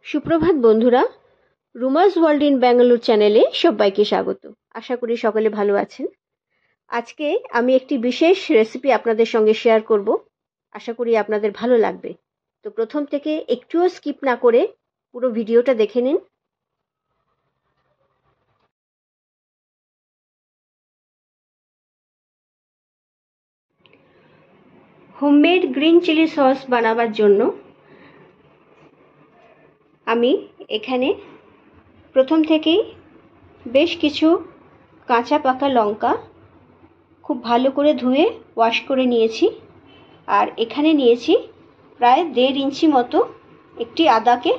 সুপ্রভাত বন্ধুরা, রুমাস world in Bangalore চ্যানেলে সবাইকে স্বাগত। আশা করি সকলে ভালো আছেন। আজকে আমি একটি বিশেষ রেসিপি আপনাদের সঙ্গে শেয়ার করব। আশা করি আপনাদের ভালো লাগবে। তো প্রথম থেকে একটুও স্কিপ না করে পুরো ভিডিওটা দেখে নিন। হোমমেড গ্রিন চিলি সস বানাবার জন্য আমি এখানে প্রথম থেকেই বেশ কিছু কাঁচা পাকা লঙ্কা খুব ভালো করে ধুয়ে ওয়াশ করে নিয়েছি। আর এখানে নিয়েছি প্রায় 1.5 ইঞ্চি মতো একটি আদাকে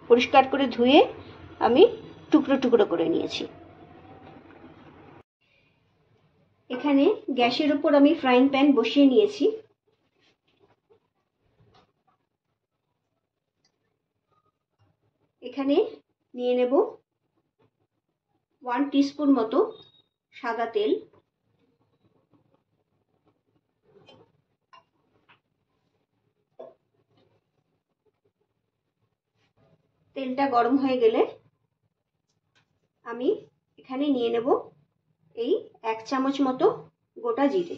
পরিষ্কার করে ধুয়ে আমি টুকরো টুকরো করে নিয়েছি। এখানে গ্যাসের উপর আমি ফ্রাইং প্যান বসিয়ে নিয়েছি। এখানে নিয়ে নেব 1 টিস্পুন মতো সাদা তেল। তেলটা গরম হয়ে গেলে আমি এখানে নিয়ে নেব এই 1 চামচ মতো গোটা জিরে।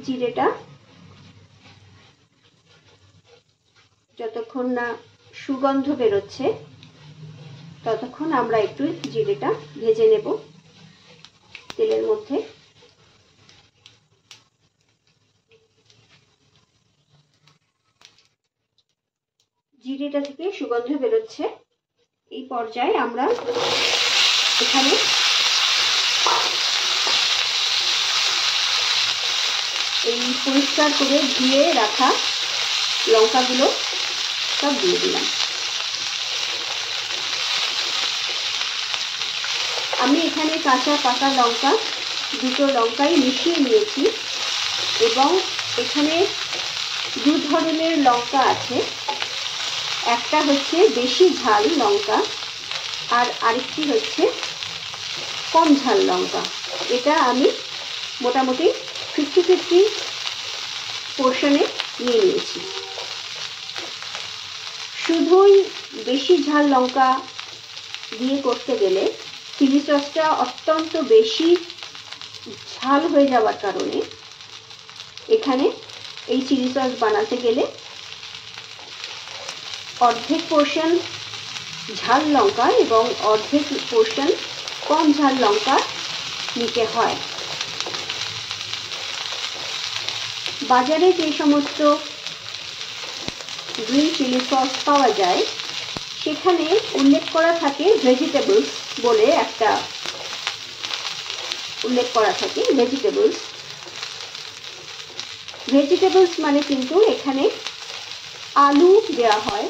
জিরেটা যতক্ষণ না সুগন্ধ বেরোচ্ছে ততক্ষণ আমরা একটু জিরেটা ভেজে নেব তেলের মধ্যে। জিরেটা থেকে সুগন্ধ বেরোচ্ছে, এই পর্যায়ে আমরা এখানে এই পরিষ্কার করে ধুয়ে রাখা লঙ্কাগুলো সব দিয়ে দিলাম। আমি এখানে কাঁচা পাকা লঙ্কা দুটো লঙ্কাই মিশিয়ে নিয়েছি এবং এখানে দু ধরনের লঙ্কা আছে। একটা হচ্ছে বেশি ঝাল লঙ্কা আর আরেকটি হচ্ছে কম ঝাল লঙ্কা। এটা আমি মোটামুটি 50-50 পোর্শনে নিয়ে নিয়েছি। শুধুই বেশি ঝাল লঙ্কা দিয়ে করতে গেলে চিলি সসটা অত্যন্ত বেশি ঝাল হয়ে যাওয়ার কারণে এখানে এই চিলি সস বানাতে গেলে অর্ধেক পোর্শন ঝাল লঙ্কা এবং অর্ধেক পোর্শন কম ঝাল লঙ্কা নিতে হয়। বাজারে যে সমস্ত গ্রিন চিলি সস পাওয়া যায় সেখানে উল্লেখ করা থাকে ভেজিটেবলস বলে একটা উল্লেখ করা থাকে। ভেজিটেবলস মানে কিন্তু এখানে আলু দেওয়া হয়।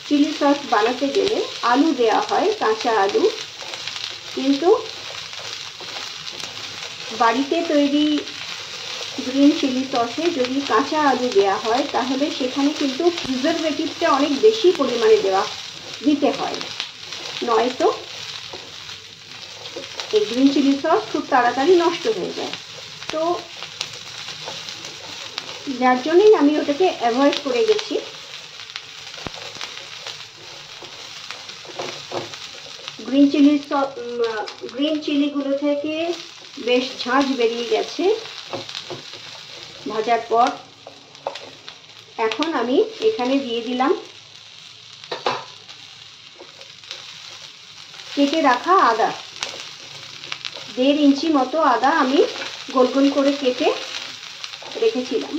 চিলি সস বানাতে গেলে আলু দেওয়া হয়, কাঁচা আলু। কিন্তু বাড়িতে তৈরি গ্রিন চিলি সসে যদি কাঁচা আলু দেওয়া হয় তাহলে সেখানে কিন্তু প্রিজারভেটিভটা অনেক বেশি পরিমাণে দিতে হয়, নয়তো এই গ্রিন চিলি সস খুব তাড়াতাড়ি নষ্ট হয়ে যায়। তো যার জন্যই আমি ওটাকে অ্যাভয়েড করে গেছি। গ্রিন চিলিগুলো থেকে বেশ ঝাঁঝ বেরিয়ে গেছে ভাজার পর। এখন আমি এখানে দিয়ে দিলাম কেটে রাখা আদা। 1.5 ইঞ্চি মতো আদা আমি গোল গোল করে কেটে রেখেছিলাম,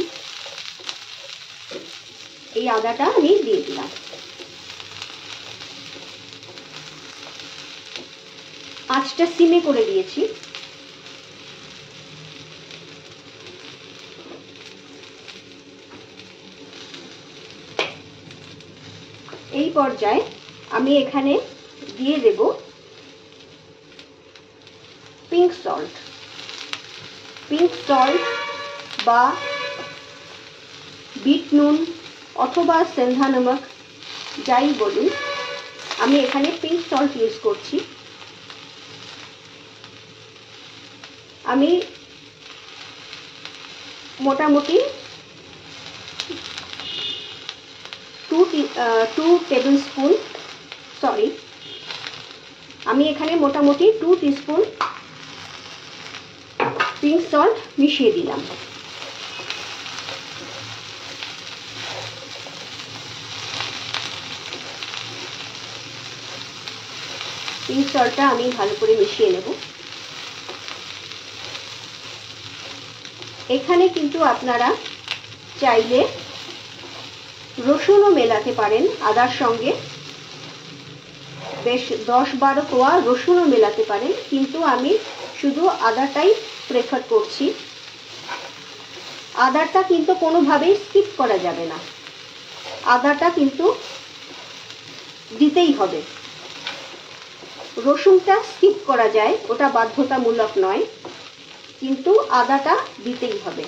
এই আদাটা আমি দিয়ে দিলাম। আঁচটা সিমে করে দিয়েছি। এই পর্যায়ে আমি এখানে দিয়ে দেব পিঙ্ক সল্ট বা বিট নুন অথবা সেন্ধা নমক, যাই বলুন, আমি এখানে পিঙ্ক সল্ট ইউজ করছি। আমি মোটামুটি 2 টেবিল স্পুন আমি এখানে মোটামুটি 2 টিস্পুন পিঙ্ক সল্ট মিশিয়ে দিলাম। পিঙ্ক সল্টটা আমি ভালো করে মিশিয়ে নেব। এখানে কিন্তু আপনারা চাইলে রসুনও মেলাতে পারেন আদার সঙ্গে, বেশ 10-12 কোয়া রসুনও মেলাতে পারেন, কিন্তু আমি শুধু আদাটাই প্রেফার করছি। আদাটা কিন্তু কোনোভাবেই স্কিপ করা যাবে না, আদাটা কিন্তু দিতেই হবে। রসুনটা স্কিপ করা যায়, ওটা বাধ্যতামূলক নয়, কিন্তু আদাটা দিতেই হবে।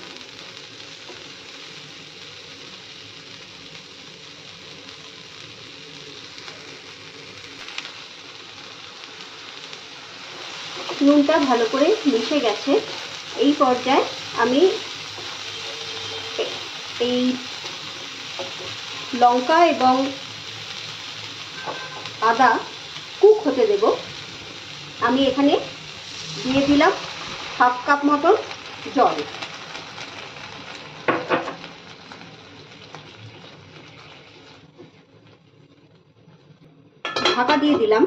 নুনটা ভালো করে মিশে গেছে। এই পর্যায়ে আমি এই লঙ্কা এবং আদা কুক হতে দেব। আমি এখানে দিয়ে দিলাম 1/2 কাপ মতন জল। ঢাকা দিয়ে দিলাম।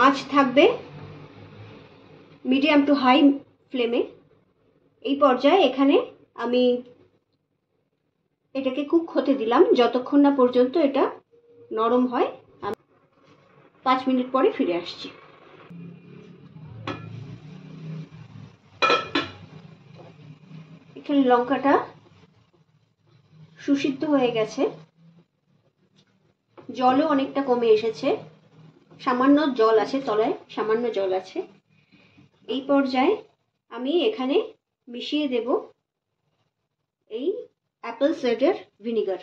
আঁচ থাকবে মিডিয়াম টু হাই ফ্লেমে। এই পর্যায়ে এখানে আমি এটাকে কুক হতে দিলাম যতক্ষণ না পর্যন্ত এটা নরম হয়। আমি 5 মিনিট পরে ফিরে আসছি। এখানে লঙ্কাটা সুসিদ্ধ হয়ে গেছে, জলও অনেকটা কমে এসেছে, সামান্য জল আছে তলায়, সামান্য জল আছে। এই পর্যায়ে আমি এখানে মিশিয়ে দেব এই অ্যাপেল সাইডার ভিনিগার।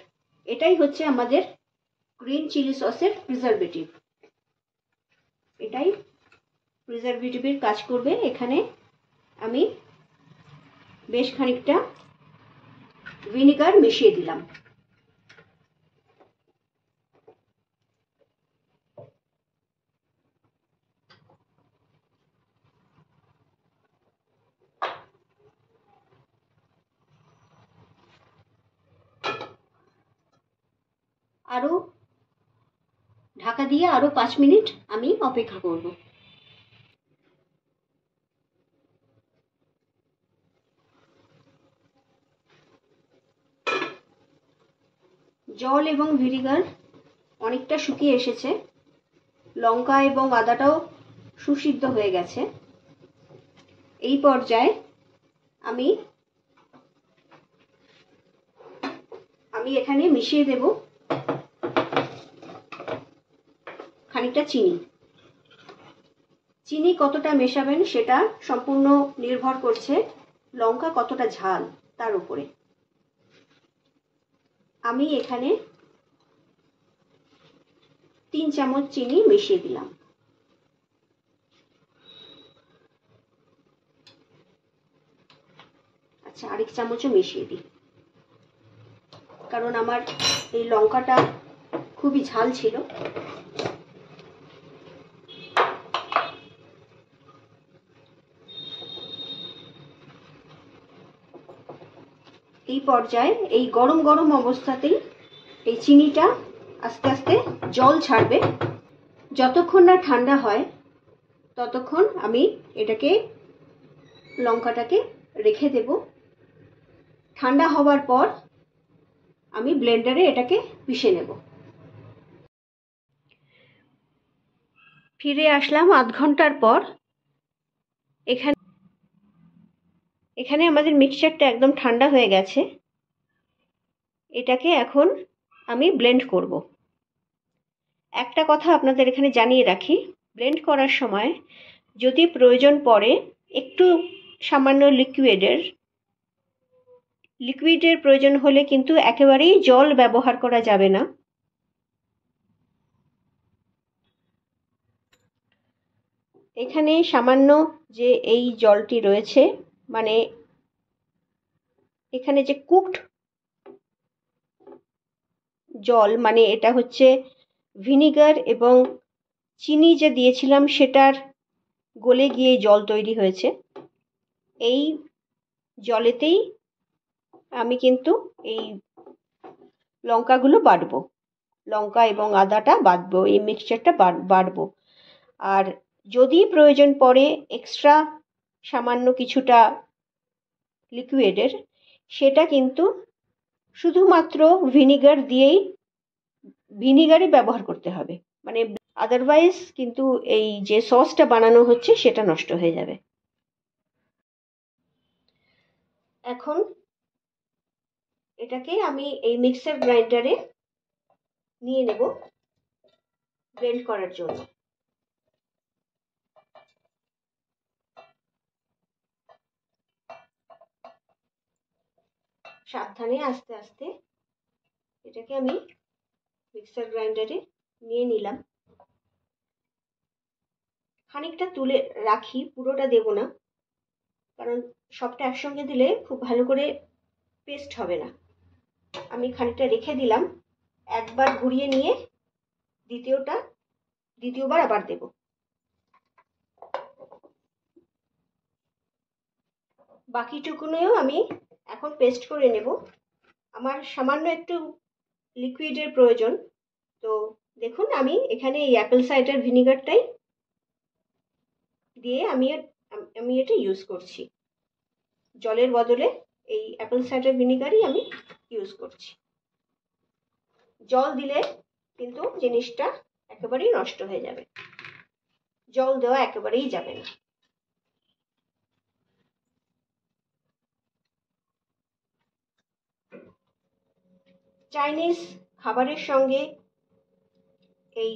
এটাই হচ্ছে আমাদের গ্রিন চিলি সসের প্রিজারভেটিভ। এটাই প্রিজারভেটিভের কাজ করবে। এখানে আমি বেশ খানিকটা ভিনিগার মিশিয়ে দিলাম। আরো ঢাকা দিয়ে আরো 5 মিনিট আমি অপেক্ষা করব। জল এবং ভিনিগার অনেকটা শুকিয়ে এসেছে, লঙ্কা এবং আদাটাও সুসিদ্ধ হয়ে গেছে। এই পর্যায়ে আমি এখানে মিশিয়ে দেব খানিকটা চিনি। চিনি কতটা মেশাবেন সেটা সম্পূর্ণ নির্ভর করছে লঙ্কা কতটা ঝাল তার উপরে। আমি এখানে 3 চামচ চিনি মিশিয়ে দিলাম। আচ্ছা, আরেক চামচও মিশিয়ে দিই, কারণ আমার এই লঙ্কাটা খুবই ঝাল ছিল। এই পর্যায়ে এই গরম গরম অবস্থাতেই এই চিনিটা আস্তে আস্তে জল ছাড়বে। যতক্ষণ না ঠান্ডা হয় ততক্ষণ আমি এটাকে লঙ্কাটাকে রেখে দেব। ঠান্ডা হওয়ার পর আমি ব্লেন্ডারে এটাকে পিষে নেব। ফিরে আসলাম আধ ঘন্টার পর। এখানে আমাদের মিক্সচারটা একদম ঠান্ডা হয়ে গেছে। এটাকে এখন আমি ব্লেন্ড করব। একটা কথা আপনাদের এখানে জানিয়ে রাখি, ব্লেন্ড করার সময় যদি প্রয়োজন পড়ে একটু সামান্য লিকুইডের প্রয়োজন হলে কিন্তু একেবারেই জল ব্যবহার করা যাবে না। এখানে সামান্য যে এই জলটি রয়েছে, মানে এখানে যে কুকড জল, মানে এটা হচ্ছে ভিনিগার এবং চিনি যে দিয়েছিলাম সেটার গলে গিয়ে জল তৈরি হয়েছে। এই জলেতেই আমি কিন্তু এই লঙ্কাগুলো বাটবো, লঙ্কা এবং আদাটা বাটবো, এই মিক্সচারটা বাটবো। আর যদি প্রয়োজন পড়ে এক্সট্রা সামান্য কিছুটা লিকুইডের, সেটা কিন্তু শুধুমাত্র ভিনিগারই ব্যবহার করতে হবে, মানে আদারওয়াইজ কিন্তু এই যে সসটা বানানো হচ্ছে সেটা নষ্ট হয়ে যাবে। এখন এটাকে আমি এই মিক্সার গ্রাইন্ডারে নিয়ে নেব ব্লেন্ড করার জন্য। সাবধানে আস্তে আস্তে এটাকে আমি মিক্সার গ্রাইন্ডারে নিয়ে নিলাম। খানিকটা তুলে রাখি, পুরোটা দেব না, কারণ সবটা একসঙ্গে দিলে খুব ভালো করে পেস্ট হবে না। আমি খানিকটা রেখে দিলাম, একবার ঘুরিয়ে নিয়ে দ্বিতীয়বার আবার দেব। বাকিটুকুনেও আমি এখন পেস্ট করে নেব। আমার সামান্য একটু লিকুইডের প্রয়োজন, তো দেখুন আমি এখানে এই অ্যাপেল সাইডার ভিনিগারটাই দিয়ে আমি এটা ইউজ করছি। জলের বদলে এই অ্যাপেল সাইডার ভিনিগারই আমি ইউজ করছি। জল দিলে কিন্তু জিনিসটা একেবারেই নষ্ট হয়ে যাবে, জল দেওয়া একেবারেই যাবে না। চাইনিজ খাবারের সঙ্গে এই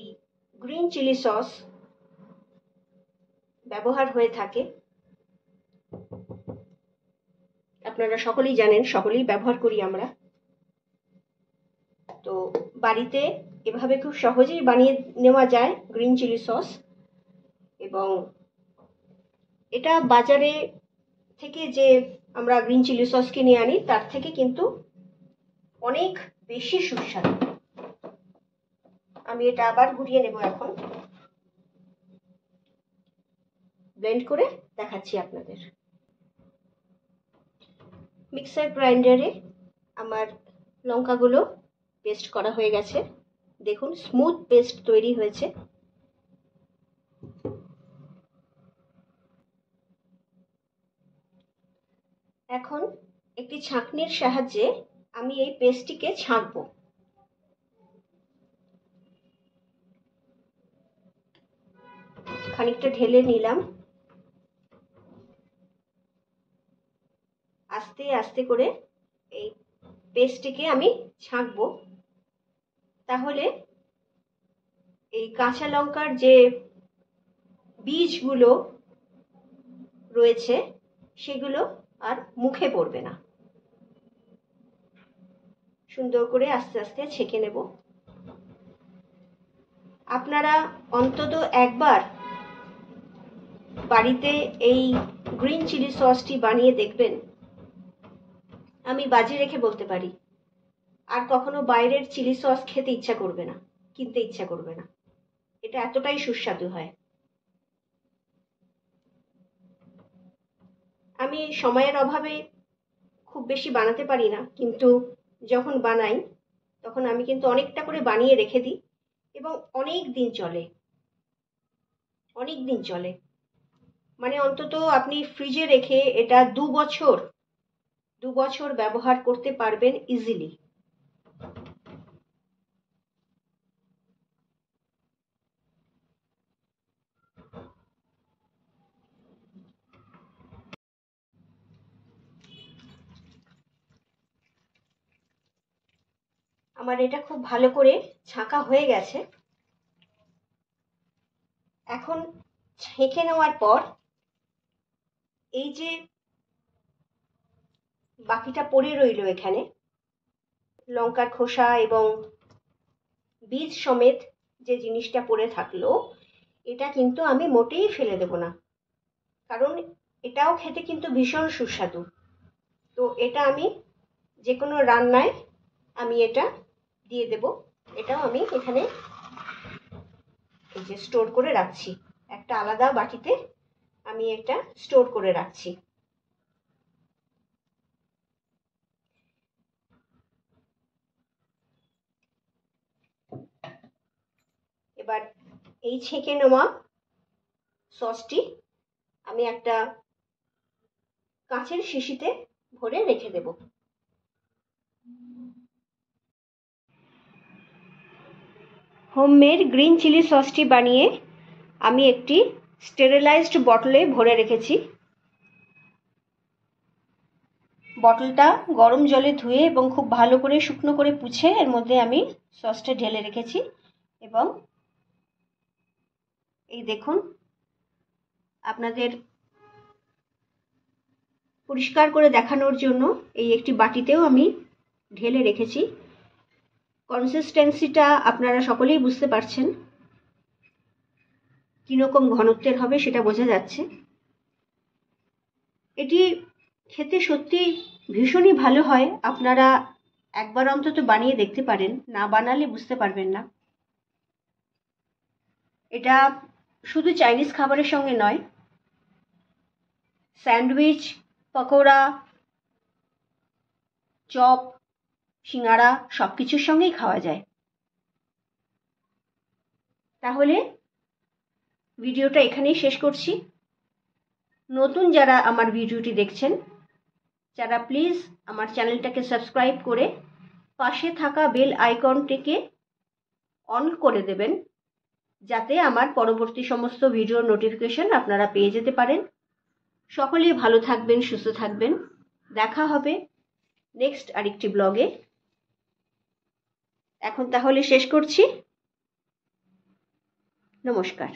গ্রিন চিলি সস ব্যবহার হয়ে থাকে, আপনারা সকলেই জানেন, সকলেই ব্যবহার করি আমরা। তো বাড়িতে এভাবে খুব সহজেই বানিয়ে নেওয়া যায় গ্রিন চিলি সস, এবং এটা বাজারে থেকে যে আমরা গ্রিন চিলি সস কিনে আনি তার থেকে কিন্তু অনেক বেশি সুস্বাদু। আমি এটা আবার ঘুরিয়ে নেব, এখন ব্লেন্ড করে দেখাচ্ছি আপনাদের। মিক্সার গ্রাইন্ডারে আমার লঙ্কাগুলো পেস্ট করা হয়ে গেছে, দেখুন স্মুথ পেস্ট তৈরি হয়েছে। এখন একটি ছাঁকনির সাহায্যে আমি এই পেস্টটিকে ছাঁকবো। খানিকটা ঢেলে নিলাম, আস্তে আস্তে করে এই পেস্টটিকে আমি ছাঁকবো। তাহলে এই কাঁচা লঙ্কার যে বীজগুলো রয়েছে সেগুলো আর মুখে পড়বে না। সুন্দর করে আস্তে আস্তে ছেঁকে নেব। আপনারা অন্তত একবার বাড়িতে এই গ্রিন চিলি সসটি বানিয়ে দেখবেন। আমি বাজি রেখে বলতে পারি, আর কখনো বাইরের চিলি সস খেতে ইচ্ছা করবে না, কিনতে ইচ্ছা করবে না। এটা এতটাই সুস্বাদু হয়। আমি সময়ের অভাবে খুব বেশি বানাতে পারি না, কিন্তু যখন বানাই তখন আমি কিন্তু অনেকটা করে বানিয়ে রেখে দিই, এবং অনেক দিন চলে। মানে অন্তত আপনি ফ্রিজে রেখে এটা 2 বছর ব্যবহার করতে পারবেন ইজিলি। আমার এটা খুব ভালো করে ছাঁকা হয়ে গেছে। এখন ছেঁকে নেওয়ার পর এই যে বাকিটা পড়ে রইল এখানে, লঙ্কার খোসা এবং বীজ সমেত যে জিনিসটা পড়ে থাকলো, এটা কিন্তু আমি মোটেই ফেলে দেব না, কারণ এটাও খেতে কিন্তু ভীষণ সুস্বাদু। তো এটা আমি যে কোনো রান্নায় আমি এটা দিয়ে দেব। এটাও আমি এখানে এই যে স্টোর করে রাখছি, একটা আলাদা বাটিতে আমি এটা স্টোর করে রাখছি। এবার এই ছেঁকে নেওয়া সসটি আমি একটা কাঁচের শিশিতে ভরে রেখে দেব। হোমমেড গ্রিন চিলি সসটি বানিয়ে আমি একটি স্টেরিলাইজড বটলে ভরে রেখেছি। বটলটা গরম জলে ধুয়ে এবং খুব ভালো করে শুকনো করে পুছে এর মধ্যে আমি সসটা ঢেলে রেখেছি। এবং এই দেখুন, আপনাদের পরিষ্কার করে দেখানোর জন্য এই একটি বাটিতেও আমি ঢেলে রেখেছি। কনসিস্টেন্সিটা আপনারা সকলেই বুঝতে পারছেন, কীরকম ঘনত্বের হবে সেটা বোঝা যাচ্ছে। এটি খেতে সত্যি ভীষণই ভালো হয়। আপনারা একবার অন্তত বানিয়ে দেখতে পারেন, না বানালে বুঝতে পারবেন না। এটা শুধু চাইনিজ খাবারের সঙ্গে নয়, স্যান্ডউইচ, পকোড়া, চপ, সিঙ্গারা সব কিছুর সঙ্গেই খাওয়া যায়। তাহলে ভিডিওটা এখানেই শেষ করছি। নতুন যারা আমার ভিডিওটি দেখছেন, যারা প্লিজ আমার চ্যানেলটাকে সাবস্ক্রাইব করে পাশে থাকা বেল আইকনটিকে অন করে দেবেন, যাতে আমার পরবর্তী সমস্ত ভিডিওর নোটিফিকেশন আপনারা পেয়ে যেতে পারেন। সকলেই ভালো থাকবেন, সুস্থ থাকবেন। দেখা হবে নেক্সট আরেকটি ব্লগে। এখন তাহলে শেষ করছি। নমস্কার।